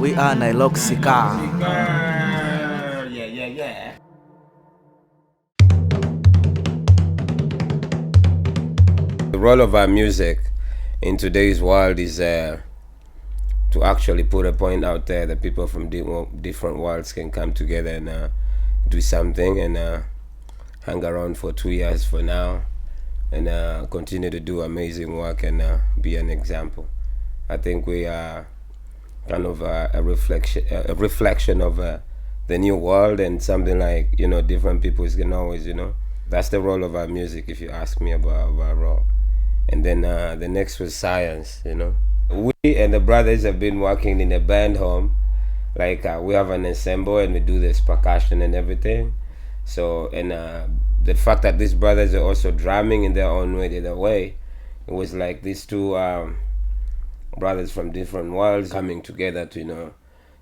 We are Nihiloxica. Yeah. The role of our music in today's world is to actually put a point out there that people from different worlds can come together and do something and hang around for 2 years for now and continue to do amazing work and be an example. I think we are kind of a reflection of the new world, and something like, you know, different people can always, you know, that's the role of our music if you ask me about our role. And then the next was science, you know. We and the brothers have been working in a band home, like we have an ensemble and we do this percussion and everything. So, and the fact that these brothers are also drumming in their own way, it was like these two brothers from different worlds coming together to, you know,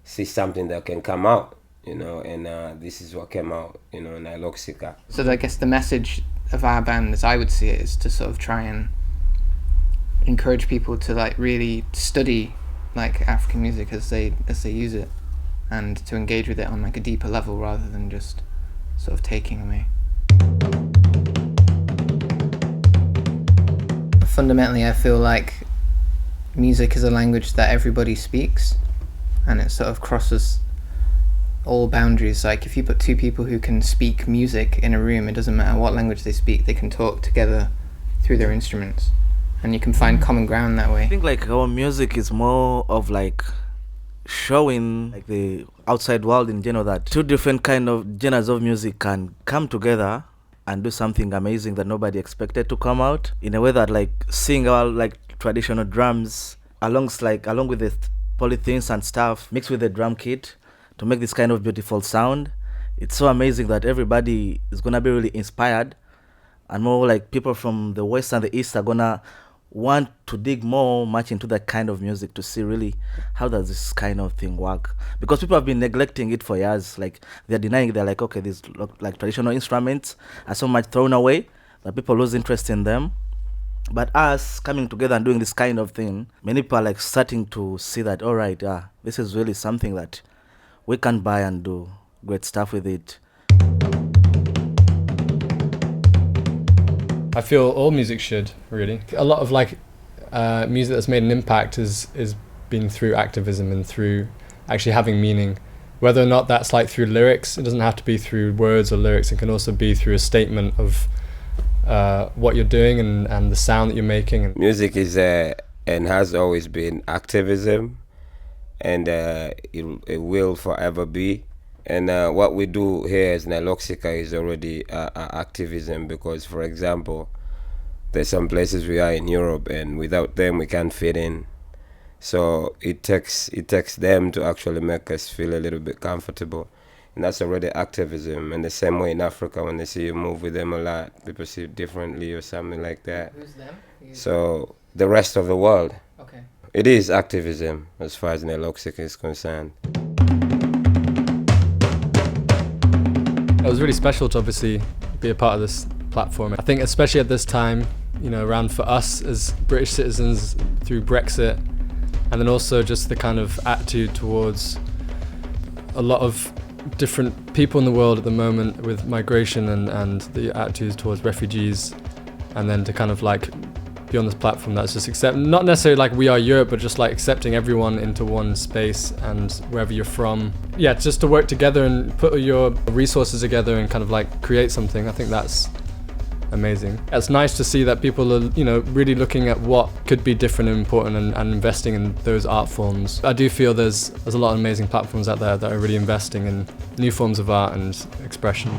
see something that can come out, you know, and this is what came out, you know, Nihiloxica. So I guess the message of our band, as I would see it, is to sort of try and encourage people to like really study like African music as they use it, and to engage with it on like a deeper level rather than just sort of taking away. Fundamentally, I feel like music is a language that everybody speaks, and it sort of crosses all boundaries. Like if you put two people who can speak music in a room, it doesn't matter what language they speak, they can talk together through their instruments, and you can find common ground that way. I think like our music is more of like showing like the outside world in general that two different kind of genres of music can come together and do something amazing that nobody expected to come out, in a way that like seeing our like traditional drums along with the polythenes and stuff mixed with the drum kit to make this kind of beautiful sound. It's so amazing that everybody is gonna be really inspired, and more like people from the west and the east are gonna want to dig much into that kind of music to see really how does this kind of thing work, because people have been neglecting it for years. Like they're denying it. They're like, okay, these like traditional instruments are so much thrown away that people lose interest in them. But us coming together and doing this kind of thing, many people are like starting to see that, all right, this is really something that we can buy and do great stuff with it. I feel all music should, really. A lot of like music that's made an impact is been through activism and through actually having meaning. Whether or not that's like through lyrics, it doesn't have to be through words or lyrics, it can also be through a statement of what you're doing and the sound that you're making. Music is and has always been activism, and it will forever be. And what we do here as Nihiloxica is already activism, because, for example, there's some places we are in Europe and without them we can't fit in. So it takes them to actually make us feel a little bit comfortable. And that's already activism. And the same way in Africa, when they see you move with them a lot, people see it differently or something like that. Who's them? So the rest of the world. Okay. It is activism as far as Nihiloxica is concerned. It was really special to obviously be a part of this platform. I think especially at this time, you know, around for us as British citizens through Brexit, and then also just the kind of attitude towards a lot of different people in the world at the moment with migration and the attitudes towards refugees, and then to kind of like be on this platform that's just not necessarily like we are Europe, but just like accepting everyone into one space and wherever you're from. Yeah, just to work together and put your resources together and kind of like create something. I think that's amazing. It's nice to see that people are, you know, really looking at what could be different and important and investing in those art forms. I do feel there's a lot of amazing platforms out there that are really investing in new forms of art and expression.